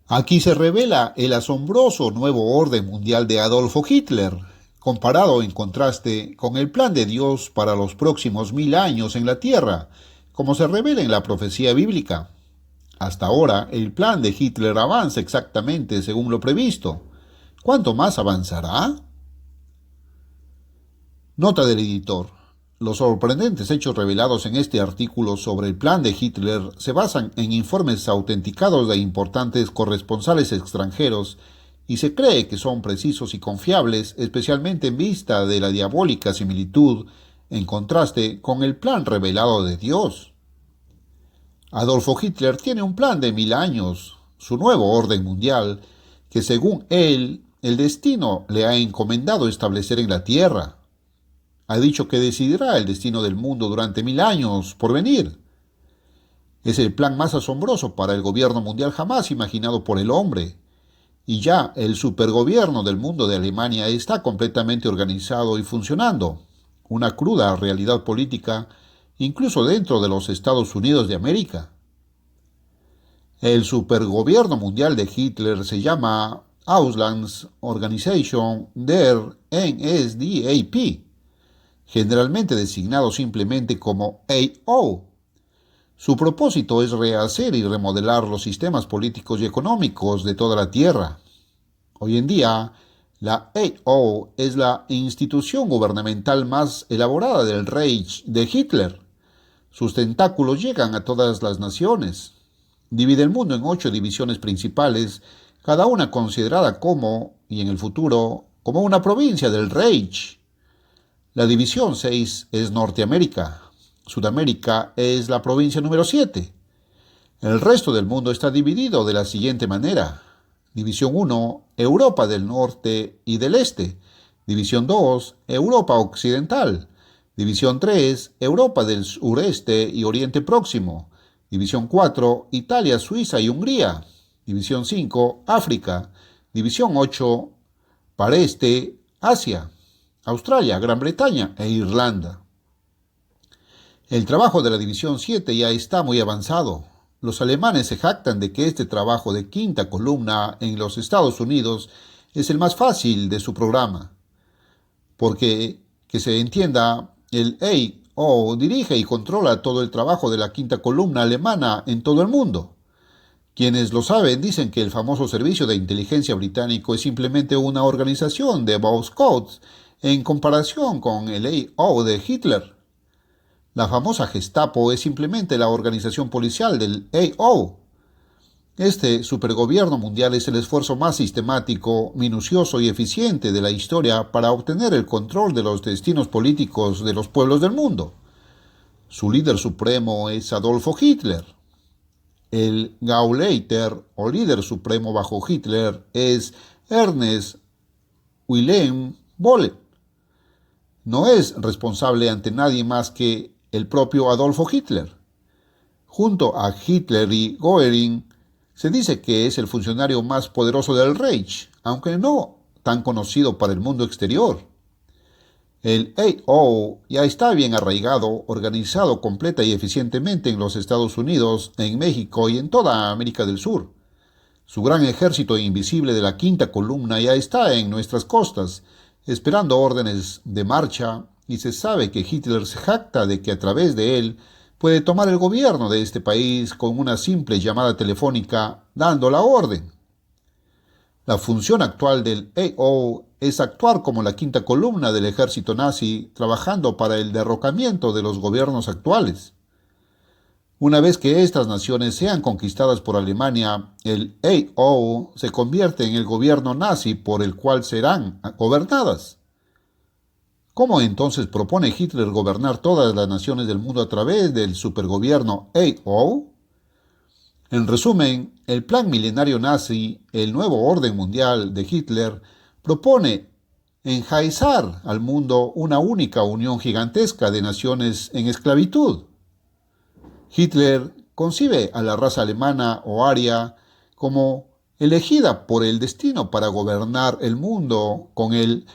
Aquí se revela el asombroso nuevo orden mundial de Adolfo Hitler, comparado en contraste con el plan de Dios para los próximos 1000 años en la Tierra, como se revela en la profecía bíblica. Hasta ahora, el plan de Hitler avanza exactamente según lo previsto. ¿Cuánto más avanzará? Nota del editor. Los sorprendentes hechos revelados en este artículo sobre el plan de Hitler se basan en informes autenticados de importantes corresponsales extranjeros y se cree que son precisos y confiables, especialmente en vista de la diabólica similitud en contraste con el plan revelado de Dios. Adolfo Hitler tiene un plan de 1000 años, su nuevo orden mundial, que según él, el destino le ha encomendado establecer en la Tierra. Ha dicho que decidirá el destino del mundo durante 1000 años por venir. Es el plan más asombroso para el gobierno mundial jamás imaginado por el hombre. Y ya el supergobierno del mundo de Alemania está completamente organizado y funcionando. Una cruda realidad política incluso dentro de los Estados Unidos de América. El supergobierno mundial de Hitler se llama Auslandsorganisation der NSDAP, generalmente designado simplemente como AO. Su propósito es rehacer y remodelar los sistemas políticos y económicos de toda la Tierra. Hoy en día, la AO es la institución gubernamental más elaborada del Reich de Hitler. Sus tentáculos llegan a todas las naciones. Divide el mundo en 8 divisiones principales, cada una considerada como, y en el futuro, como una provincia del Reich. La división 6 es Norteamérica. Sudamérica es la provincia número 7. El resto del mundo está dividido de la siguiente manera. División 1, Europa del Norte y del Este. División 2, Europa Occidental. División 3, Europa del Sureste y Oriente Próximo. División 4, Italia, Suiza y Hungría. División 5, África. División 8, para este, Asia, Australia, Gran Bretaña e Irlanda. El trabajo de la División 7 ya está muy avanzado. Los alemanes se jactan de que este trabajo de quinta columna en los Estados Unidos es el más fácil de su programa. Porque, que se entienda, el AO dirige y controla todo el trabajo de la quinta columna alemana en todo el mundo. Quienes lo saben dicen que el famoso servicio de inteligencia británico es simplemente una organización de Boy Scouts en comparación con el AO de Hitler. La famosa Gestapo es simplemente la organización policial del AO. Este supergobierno mundial es el esfuerzo más sistemático, minucioso y eficiente de la historia para obtener el control de los destinos políticos de los pueblos del mundo. Su líder supremo es Adolfo Hitler. El Gauleiter o líder supremo bajo Hitler es Ernest Wilhelm Bolle. No es responsable ante nadie más que el propio Adolfo Hitler. Junto a Hitler y Göring, se dice que es el funcionario más poderoso del Reich, aunque no tan conocido para el mundo exterior. El AO ya está bien arraigado, organizado completa y eficientemente en los Estados Unidos, en México y en toda América del Sur. Su gran ejército invisible de la quinta columna ya está en nuestras costas, esperando órdenes de marcha, y se sabe que Hitler se jacta de que a través de él puede tomar el gobierno de este país con una simple llamada telefónica dando la orden. La función actual del AO es actuar como la quinta columna del ejército nazi, trabajando para el derrocamiento de los gobiernos actuales. Una vez que estas naciones sean conquistadas por Alemania, el AO se convierte en el gobierno nazi por el cual serán gobernadas. ¿Cómo entonces propone Hitler gobernar todas las naciones del mundo a través del supergobierno AO? En resumen, el plan milenario nazi, el nuevo orden mundial de Hitler, propone enjaezar al mundo una única unión gigantesca de naciones en esclavitud. Hitler concibe a la raza alemana o aria como elegida por el destino para gobernar el mundo con el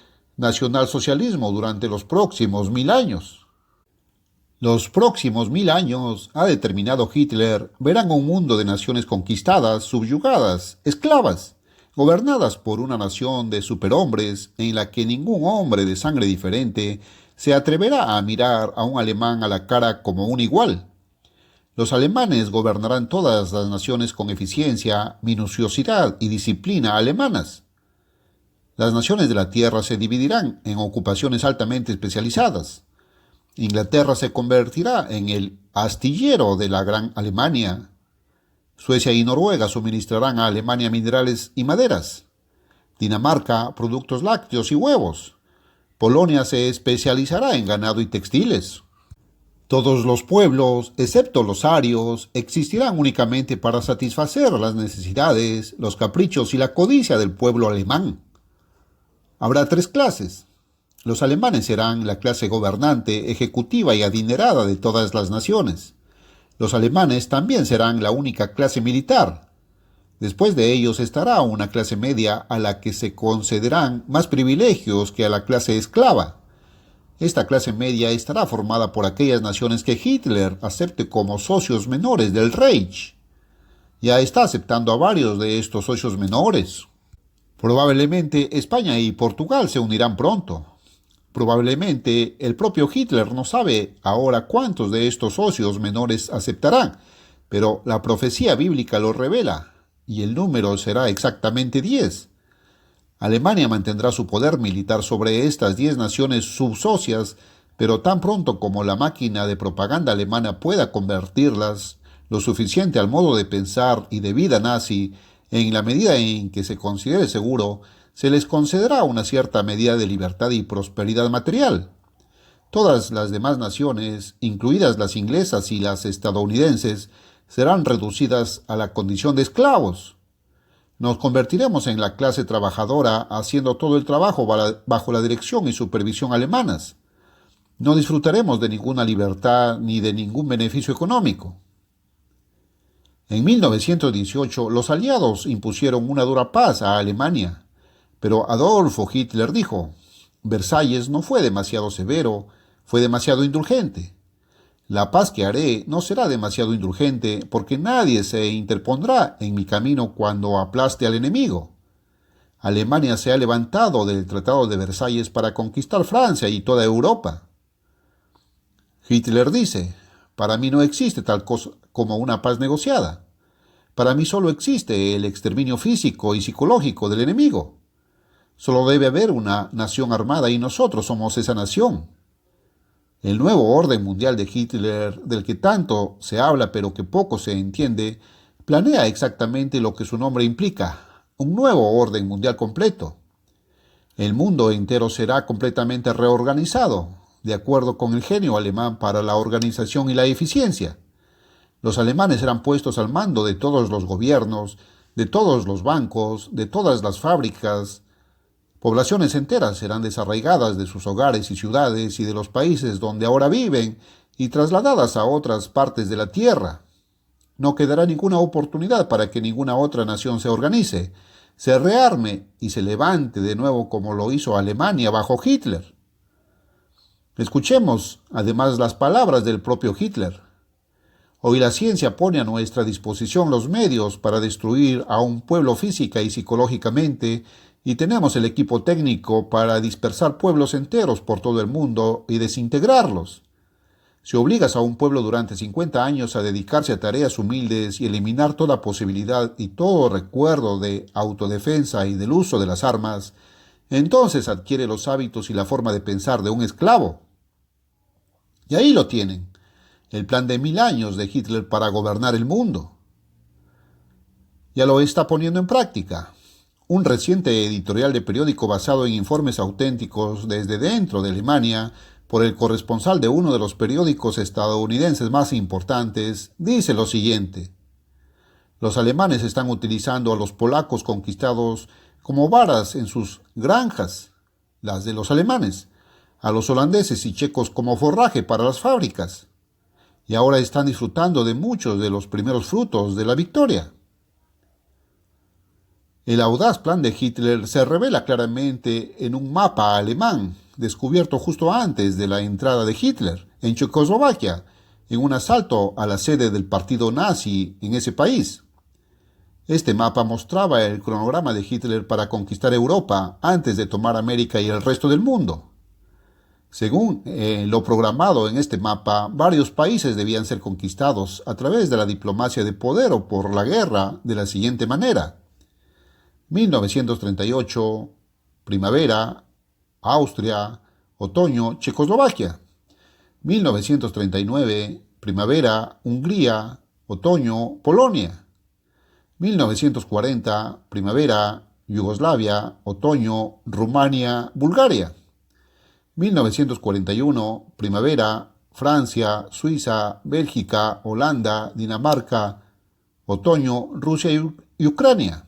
nacionalsocialismo durante los próximos 1000 años. Los próximos 1000 años, ha determinado Hitler, verán un mundo de naciones conquistadas, subyugadas, esclavas, gobernadas por una nación de superhombres en la que ningún hombre de sangre diferente se atreverá a mirar a un alemán a la cara como un igual. Los alemanes gobernarán todas las naciones con eficiencia, minuciosidad y disciplina alemanas. Las naciones de la Tierra se dividirán en ocupaciones altamente especializadas. Inglaterra se convertirá en el astillero de la Gran Alemania. Suecia y Noruega suministrarán a Alemania minerales y maderas. Dinamarca, productos lácteos y huevos. Polonia se especializará en ganado y textiles. Todos los pueblos, excepto los arios, existirán únicamente para satisfacer las necesidades, los caprichos y la codicia del pueblo alemán. Habrá 3 clases. Los alemanes serán la clase gobernante, ejecutiva y adinerada de todas las naciones. Los alemanes también serán la única clase militar. Después de ellos estará una clase media a la que se concederán más privilegios que a la clase esclava. Esta clase media estará formada por aquellas naciones que Hitler acepte como socios menores del Reich. Ya está aceptando a varios de estos socios menores. Probablemente España y Portugal se unirán pronto. Probablemente el propio Hitler no sabe ahora cuántos de estos socios menores aceptarán, pero la profecía bíblica lo revela, y el número será exactamente 10. Alemania mantendrá su poder militar sobre estas 10 naciones subsocias, pero tan pronto como la máquina de propaganda alemana pueda convertirlas lo suficiente al modo de pensar y de vida nazi, en la medida en que se considere seguro, se les concederá una cierta medida de libertad y prosperidad material. Todas las demás naciones, incluidas las inglesas y las estadounidenses, serán reducidas a la condición de esclavos. Nos convertiremos en la clase trabajadora haciendo todo el trabajo bajo la dirección y supervisión alemanas. No disfrutaremos de ninguna libertad ni de ningún beneficio económico. En 1918, los aliados impusieron una dura paz a Alemania, pero Adolfo Hitler dijo: Versalles no fue demasiado severo, fue demasiado indulgente. La paz que haré no será demasiado indulgente, porque nadie se interpondrá en mi camino cuando aplaste al enemigo. Alemania se ha levantado del Tratado de Versalles para conquistar Francia y toda Europa. Hitler dice: para mí no existe tal cosa como una paz negociada. Para mí solo existe el exterminio físico y psicológico del enemigo. Solo debe haber una nación armada y nosotros somos esa nación. El nuevo orden mundial de Hitler, del que tanto se habla pero que poco se entiende, planea exactamente lo que su nombre implica: un nuevo orden mundial completo. El mundo entero será completamente reorganizado, de acuerdo con el genio alemán para la organización y la eficiencia. Los alemanes serán puestos al mando de todos los gobiernos, de todos los bancos, de todas las fábricas. Poblaciones enteras serán desarraigadas de sus hogares y ciudades y de los países donde ahora viven y trasladadas a otras partes de la tierra. No quedará ninguna oportunidad para que ninguna otra nación se organice, se rearme y se levante de nuevo como lo hizo Alemania bajo Hitler. Escuchemos además las palabras del propio Hitler. Hoy la ciencia pone a nuestra disposición los medios para destruir a un pueblo física y psicológicamente, y tenemos el equipo técnico para dispersar pueblos enteros por todo el mundo y desintegrarlos. Si obligas a un pueblo durante 50 años a dedicarse a tareas humildes y eliminar toda posibilidad y todo recuerdo de autodefensa y del uso de las armas, entonces adquiere los hábitos y la forma de pensar de un esclavo. Y ahí lo tienen, el plan de 1000 años de Hitler para gobernar el mundo. Ya lo está poniendo en práctica. Un reciente editorial de periódico basado en informes auténticos desde dentro de Alemania por el corresponsal de uno de los periódicos estadounidenses más importantes dice lo siguiente: los alemanes están utilizando a los polacos conquistados como varas en sus granjas, las de los alemanes, a los holandeses y checos como forraje para las fábricas, y ahora están disfrutando de muchos de los primeros frutos de la victoria. El audaz plan de Hitler se revela claramente en un mapa alemán, descubierto justo antes de la entrada de Hitler en Checoslovaquia, en un asalto a la sede del partido nazi en ese país. Este mapa mostraba el cronograma de Hitler para conquistar Europa antes de tomar América y el resto del mundo. Según lo programado en este mapa, varios países debían ser conquistados a través de la diplomacia de poder o por la guerra de la siguiente manera. 1938, primavera, Austria, otoño, Checoslovaquia. 1939, primavera, Hungría, otoño, Polonia. 1940, primavera, Yugoslavia, otoño, Rumania, Bulgaria. 1941, primavera, Francia, Suiza, Bélgica, Holanda, Dinamarca, otoño, Rusia y Ucrania.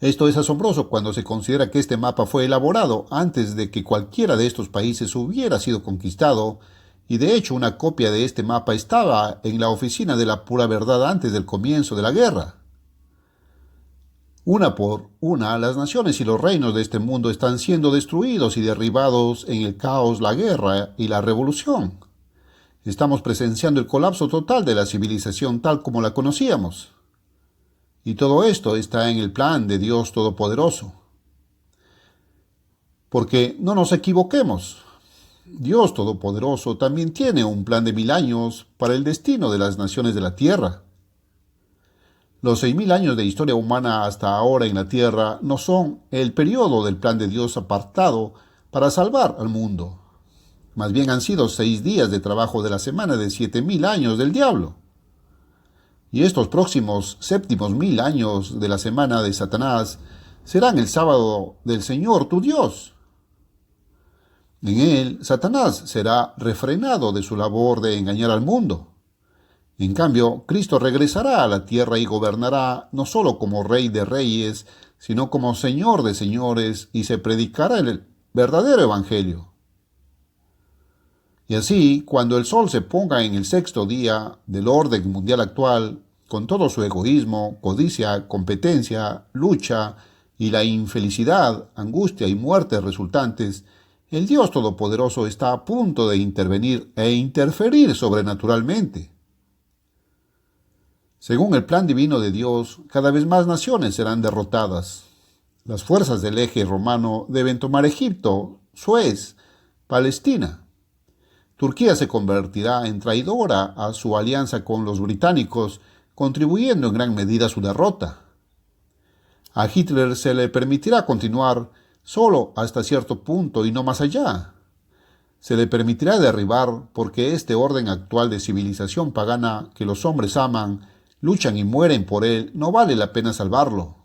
Esto es asombroso cuando se considera que este mapa fue elaborado antes de que cualquiera de estos países hubiera sido conquistado, y de hecho una copia de este mapa estaba en la oficina de la pura verdad antes del comienzo de la guerra. Una por una, las naciones y los reinos de este mundo están siendo destruidos y derribados en el caos, la guerra y la revolución. Estamos presenciando el colapso total de la civilización tal como la conocíamos. Y todo esto está en el plan de Dios Todopoderoso. Porque no nos equivoquemos, Dios Todopoderoso también tiene un plan de 1000 años para el destino de las naciones de la tierra. Los 6000 años de historia humana hasta ahora en la tierra no son el periodo del plan de Dios apartado para salvar al mundo. Más bien han sido 6 días de trabajo de la semana de 7000 años del diablo. Y estos próximos séptimos 1000 años de la semana de Satanás serán el sábado del Señor tu Dios. En él, Satanás será refrenado de su labor de engañar al mundo. En cambio, Cristo regresará a la tierra y gobernará no solo como Rey de Reyes, sino como Señor de Señores, y se predicará el verdadero Evangelio. Y así, cuando el sol se ponga en el 6º día del orden mundial actual, con todo su egoísmo, codicia, competencia, lucha y la infelicidad, angustia y muerte resultantes, el Dios Todopoderoso está a punto de intervenir e interferir sobrenaturalmente. Según el plan divino de Dios, cada vez más naciones serán derrotadas. Las fuerzas del eje romano deben tomar Egipto, Suez, Palestina. Turquía se convertirá en traidora a su alianza con los británicos, contribuyendo en gran medida a su derrota. A Hitler se le permitirá continuar solo hasta cierto punto y no más allá. Se le permitirá derribar porque este orden actual de civilización pagana que los hombres aman, luchan y mueren por él, no vale la pena salvarlo.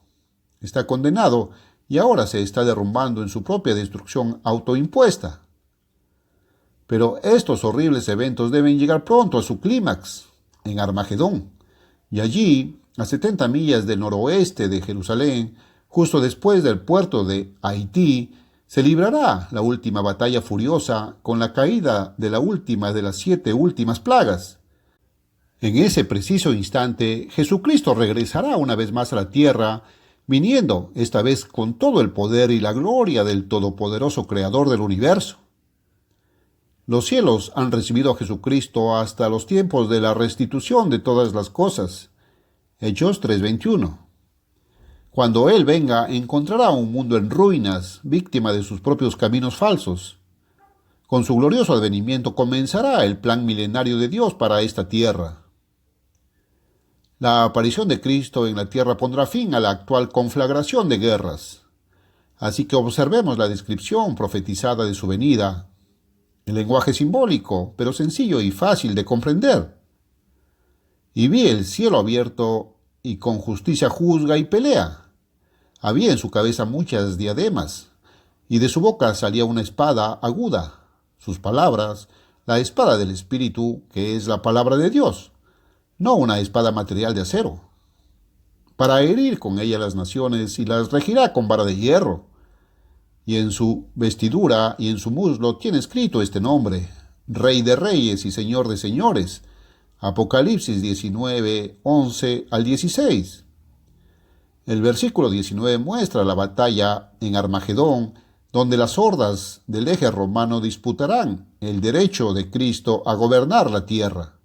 Está condenado y ahora se está derrumbando en su propia destrucción autoimpuesta. Pero estos horribles eventos deben llegar pronto a su clímax, en Armagedón, y allí, a 70 millas del noroeste de Jerusalén, justo después del puerto de Haití, se librará la última batalla furiosa con la caída de la última de las 7 últimas plagas. En ese preciso instante, Jesucristo regresará una vez más a la tierra, viniendo esta vez con todo el poder y la gloria del todopoderoso Creador del universo. Los cielos han recibido a Jesucristo hasta los tiempos de la restitución de todas las cosas. Hechos 3:21. Cuando Él venga, encontrará un mundo en ruinas, víctima de sus propios caminos falsos. Con su glorioso advenimiento comenzará el plan milenario de Dios para esta tierra. La aparición de Cristo en la tierra pondrá fin a la actual conflagración de guerras. Así que observemos la descripción profetizada de su venida. El lenguaje simbólico, pero sencillo y fácil de comprender. Y vi el cielo abierto, y con justicia juzga y pelea. Había en su cabeza muchas diademas, y de su boca salía una espada aguda. Sus palabras, la espada del Espíritu, que es la palabra de Dios, no una espada material de acero, para herir con ella las naciones, y las regirá con vara de hierro. Y en su vestidura y en su muslo tiene escrito este nombre: Rey de Reyes y Señor de Señores. Apocalipsis 19, 11 al 16. El versículo 19 muestra la batalla en Armagedón donde las hordas del eje romano disputarán el derecho de Cristo a gobernar la tierra.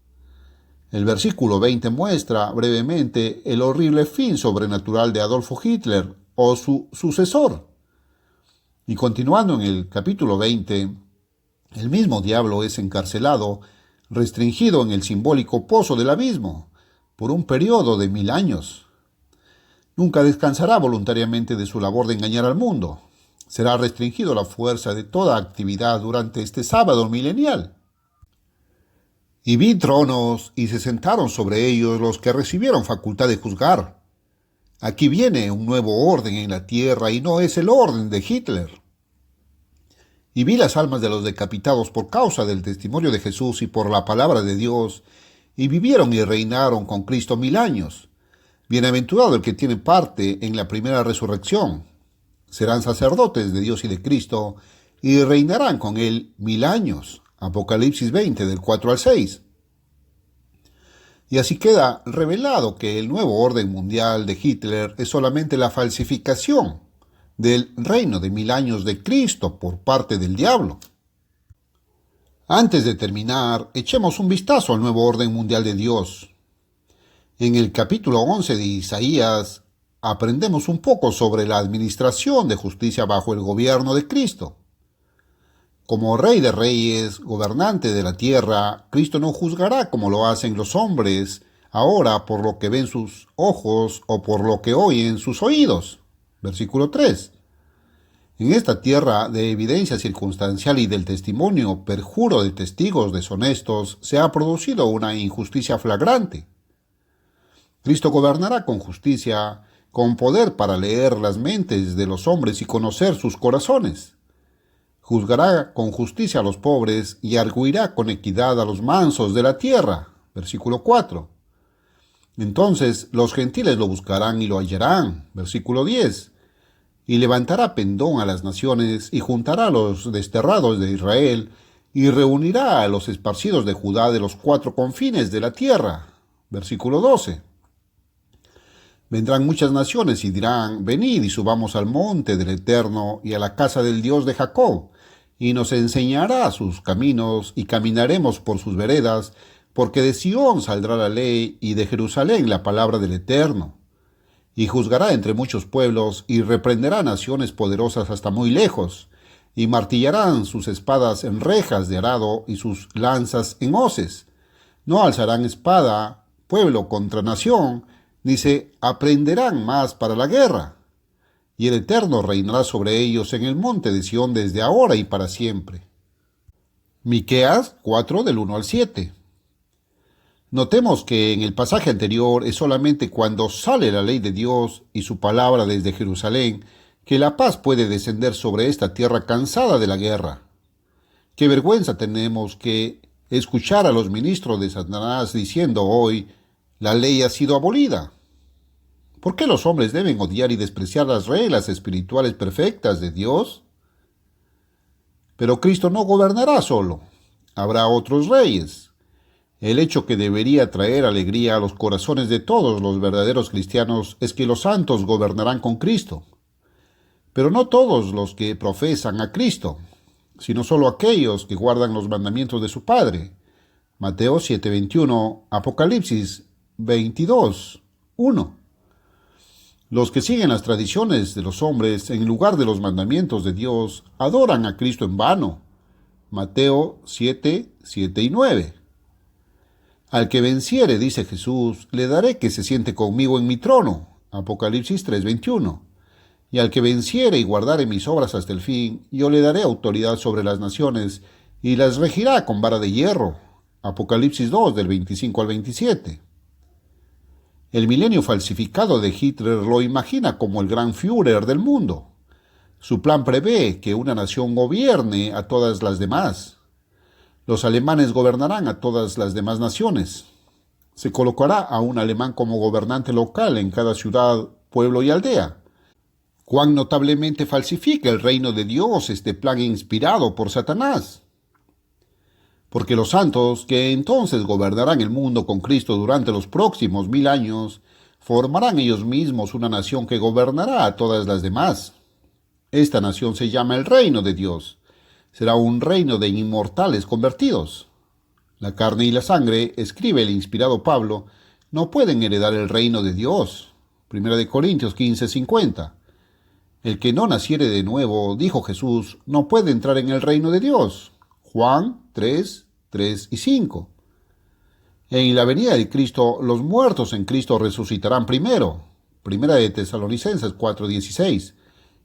El versículo 20 muestra brevemente el horrible fin sobrenatural de Adolfo Hitler o su sucesor. Y continuando en el capítulo 20, el mismo diablo es encarcelado, restringido en el simbólico pozo del abismo, por un periodo de 1000 años. Nunca descansará voluntariamente de su labor de engañar al mundo. Será restringido la fuerza de toda actividad durante este sábado milenial. Y vi tronos, y se sentaron sobre ellos los que recibieron facultad de juzgar. Aquí viene un nuevo orden en la tierra, y no es el orden de Hitler. Y vi las almas de los decapitados por causa del testimonio de Jesús y por la palabra de Dios, y vivieron y reinaron con Cristo 1000 años. Bienaventurado el que tiene parte en la primera resurrección. Serán sacerdotes de Dios y de Cristo, y reinarán con él 1000 años. Apocalipsis 20, del 4 al 6. Y así queda revelado que el nuevo orden mundial de Hitler es solamente la falsificación del reino de 1000 años de Cristo por parte del diablo. Antes de terminar, echemos un vistazo al nuevo orden mundial de Dios. En el capítulo 11 de Isaías aprendemos un poco sobre la administración de justicia bajo el gobierno de Cristo. Como Rey de Reyes, gobernante de la tierra, Cristo no juzgará como lo hacen los hombres ahora por lo que ven sus ojos o por lo que oyen sus oídos. Versículo 3. En esta tierra de evidencia circunstancial y del testimonio perjuro de testigos deshonestos se ha producido una injusticia flagrante. Cristo gobernará con justicia, con poder para leer las mentes de los hombres y conocer sus corazones. Juzgará con justicia a los pobres y arguirá con equidad a los mansos de la tierra. Versículo 4. Entonces los gentiles lo buscarán y lo hallarán. Versículo 10. Y levantará pendón a las naciones y juntará a los desterrados de Israel y reunirá a los esparcidos de Judá de los 4 confines de la tierra. Versículo 12. Vendrán muchas naciones y dirán: venid y subamos al monte del Eterno y a la casa del Dios de Jacob, y nos enseñará sus caminos y caminaremos por sus veredas, porque de Sión saldrá la ley y de Jerusalén la palabra del Eterno. Y juzgará entre muchos pueblos y reprenderá naciones poderosas hasta muy lejos, y martillarán sus espadas en rejas de arado y sus lanzas en hoces. No alzarán espada pueblo contra nación, ni se aprenderán más para la guerra. Y el Eterno reinará sobre ellos en el monte de Sión desde ahora y para siempre. Miqueas 4, del 1 al 7. Notemos que en el pasaje anterior es solamente cuando sale la ley de Dios y su palabra desde Jerusalén que la paz puede descender sobre esta tierra cansada de la guerra. Qué vergüenza tenemos que escuchar a los ministros de Satanás diciendo hoy: la ley ha sido abolida. ¿Por qué los hombres deben odiar y despreciar las reglas espirituales perfectas de Dios? Pero Cristo no gobernará solo. Habrá otros reyes. El hecho que debería traer alegría a los corazones de todos los verdaderos cristianos es que los santos gobernarán con Cristo. Pero no todos los que profesan a Cristo, sino solo aquellos que guardan los mandamientos de su Padre. Mateo 7:21, Apocalipsis 22:1. Los que siguen las tradiciones de los hombres en lugar de los mandamientos de Dios adoran a Cristo en vano. Mateo 7:7 y 9. Al que venciere, dice Jesús, le daré que se siente conmigo en mi trono. Apocalipsis 3:21. Y al que venciere y guardare mis obras hasta el fin, yo le daré autoridad sobre las naciones y las regirá con vara de hierro. Apocalipsis 2, del 25 al 27. El milenio falsificado de Hitler lo imagina como el gran Führer del mundo. Su plan prevé que una nación gobierne a todas las demás. Los alemanes gobernarán a todas las demás naciones. Se colocará a un alemán como gobernante local en cada ciudad, pueblo y aldea. Cuán notablemente falsifica el reino de Dios este plan inspirado por Satanás. Porque los santos, que entonces gobernarán el mundo con Cristo durante los próximos 1000 años, formarán ellos mismos una nación que gobernará a todas las demás. Esta nación se llama el reino de Dios. Será un reino de inmortales convertidos. La carne y la sangre, escribe el inspirado Pablo, no pueden heredar el reino de Dios. 1 Corintios 15:50. El que no naciere de nuevo, dijo Jesús, no puede entrar en el reino de Dios. Juan 3:3 y 5. En la venida de Cristo, los muertos en Cristo resucitarán primero. 1 Tesalonicenses 4:16.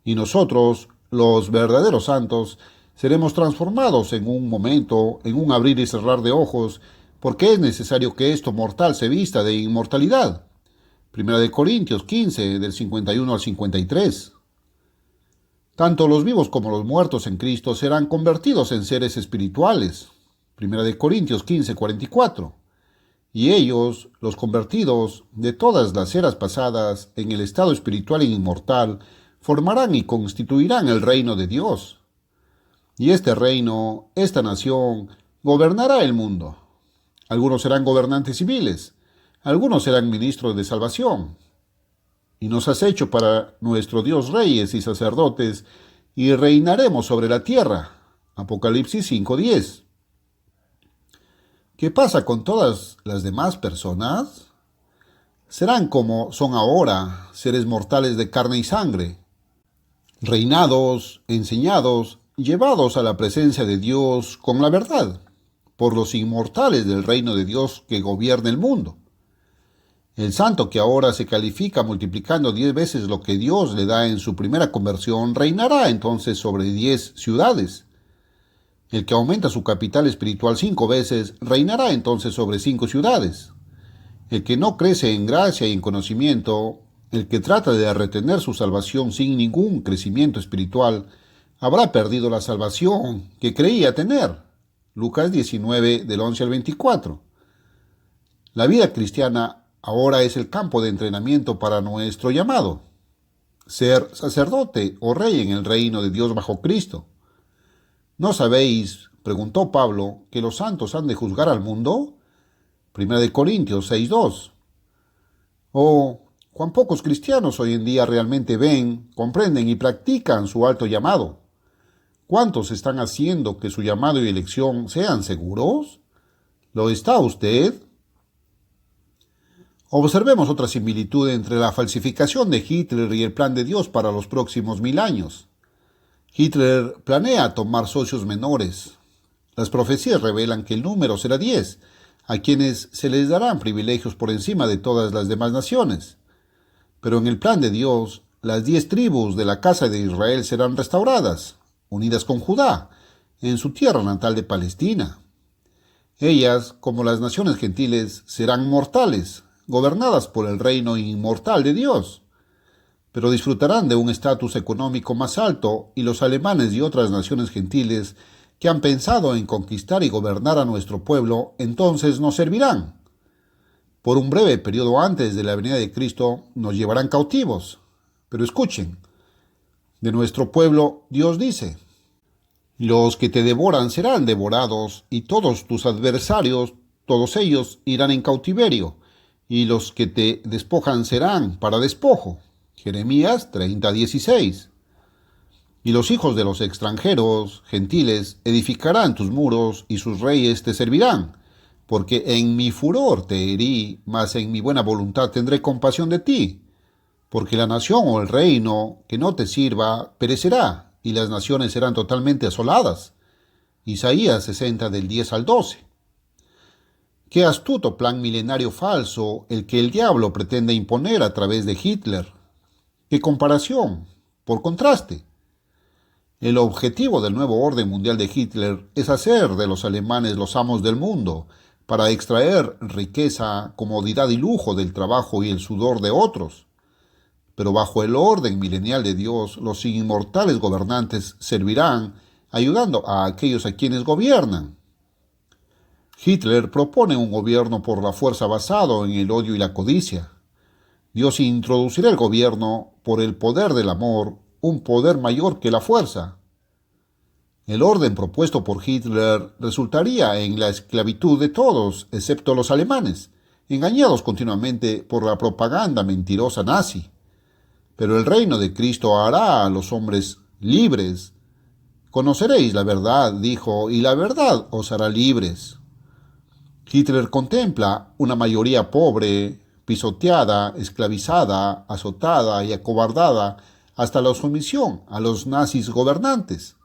Y nosotros, los verdaderos santos, seremos transformados en un momento, en un abrir y cerrar de ojos, porque es necesario que esto mortal se vista de inmortalidad. 1 Corintios 15, del 51 al 53. Tanto los vivos como los muertos en Cristo serán convertidos en seres espirituales. 1 Corintios 15, 44. Y ellos, los convertidos de todas las eras pasadas en el estado espiritual e inmortal, formarán y constituirán el reino de Dios. Y este reino, esta nación, gobernará el mundo. Algunos serán gobernantes civiles, algunos serán ministros de salvación. Y nos has hecho para nuestro Dios reyes y sacerdotes, y reinaremos sobre la tierra. Apocalipsis 5:10. ¿Qué pasa con todas las demás personas? Serán como son ahora, seres mortales de carne y sangre, reinados, enseñados, llevados a la presencia de Dios con la verdad, por los inmortales del reino de Dios que gobierna el mundo. El santo que ahora se califica multiplicando 10 veces lo que Dios le da en su primera conversión, reinará entonces sobre 10 ciudades. El que aumenta su capital espiritual 5 veces, reinará entonces sobre 5 ciudades. El que no crece en gracia y en conocimiento, el que trata de retener su salvación sin ningún crecimiento espiritual, habrá perdido la salvación que creía tener. Lucas 19, del 11 al 24. La vida cristiana ahora es el campo de entrenamiento para nuestro llamado. Ser sacerdote o rey en el reino de Dios bajo Cristo. ¿No sabéis, preguntó Pablo, que los santos han de juzgar al mundo? 1 Corintios 6:2. Oh, cuán pocos cristianos hoy en día realmente ven, comprenden y practican su alto llamado. ¿Cuántos están haciendo que su llamado y elección sean seguros? ¿Lo está usted? Observemos otra similitud entre la falsificación de Hitler y el plan de Dios para los próximos 1000 años. Hitler planea tomar socios menores. Las profecías revelan que el número será 10, a quienes se les darán privilegios por encima de todas las demás naciones. Pero en el plan de Dios, las 10 tribus de la casa de Israel serán restauradas, unidas con Judá, en su tierra natal de Palestina. Ellas, como las naciones gentiles, serán mortales, gobernadas por el reino inmortal de Dios, pero disfrutarán de un estatus económico más alto, y los alemanes y otras naciones gentiles que han pensado en conquistar y gobernar a nuestro pueblo, entonces nos servirán. Por un breve periodo antes de la venida de Cristo nos llevarán cautivos. Pero escuchen, de nuestro pueblo Dios dice: los que te devoran serán devorados, y todos tus adversarios, todos ellos, irán en cautiverio, y los que te despojan serán para despojo. Jeremías 30:16. Y los hijos de los extranjeros, gentiles, edificarán tus muros, y sus reyes te servirán, porque en mi furor te herí, mas en mi buena voluntad tendré compasión de ti. Porque la nación o el reino que no te sirva perecerá, y las naciones serán totalmente asoladas. Isaías 60, del 10 al 12. Qué astuto plan milenario falso el que el diablo pretende imponer a través de Hitler. ¡Qué comparación! Por contraste, el objetivo del nuevo orden mundial de Hitler es hacer de los alemanes los amos del mundo, para extraer riqueza, comodidad y lujo del trabajo y el sudor de otros. Pero bajo el orden milenial de Dios, los inmortales gobernantes servirán, ayudando a aquellos a quienes gobiernan. Hitler propone un gobierno por la fuerza basado en el odio y la codicia. Dios introducirá el gobierno por el poder del amor, un poder mayor que la fuerza. El orden propuesto por Hitler resultaría en la esclavitud de todos, excepto los alemanes, engañados continuamente por la propaganda mentirosa nazi. Pero el reino de Cristo hará a los hombres libres. Conoceréis la verdad, dijo, y la verdad os hará libres. Hitler contempla una mayoría pobre, pisoteada, esclavizada, azotada y acobardada hasta la sumisión a los nazis gobernantes.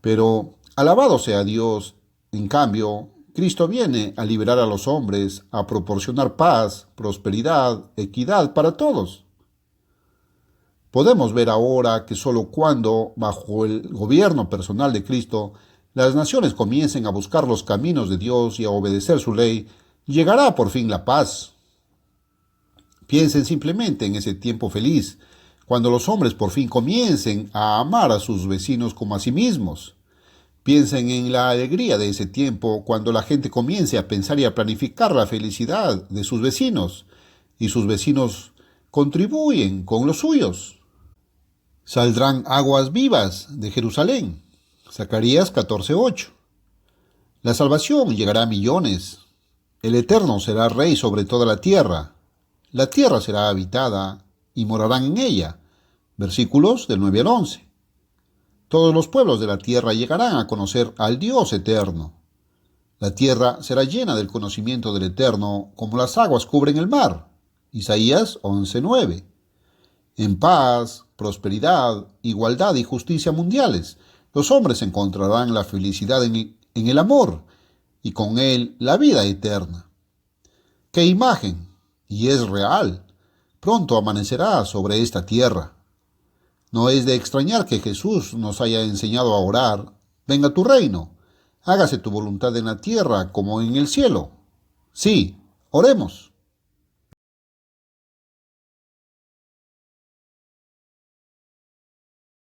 Pero, alabado sea Dios, en cambio, Cristo viene a liberar a los hombres, a proporcionar paz, prosperidad, equidad para todos. Podemos ver ahora que solo cuando, bajo el gobierno personal de Cristo, las naciones comiencen a buscar los caminos de Dios y a obedecer su ley, llegará por fin la paz. Piensen simplemente en ese tiempo feliz, cuando los hombres por fin comiencen a amar a sus vecinos como a sí mismos. Piensen en la alegría de ese tiempo, cuando la gente comience a pensar y a planificar la felicidad de sus vecinos, y sus vecinos contribuyen con los suyos. Saldrán aguas vivas de Jerusalén. Zacarías 14:8. La salvación llegará a millones. El Eterno será rey sobre toda la tierra. La tierra será habitada y morarán en ella. Versículos del 9 al 11. Todos los pueblos de la tierra llegarán a conocer al Dios eterno. La tierra será llena del conocimiento del Eterno, como las aguas cubren el mar. Isaías 11:9. En paz, prosperidad, igualdad y justicia mundiales, los hombres encontrarán la felicidad en el amor y con él la vida eterna. ¡Qué imagen! Y es real. Pronto amanecerá sobre esta tierra. No es de extrañar que Jesús nos haya enseñado a orar: venga tu reino, hágase tu voluntad en la tierra como en el cielo. Sí, oremos.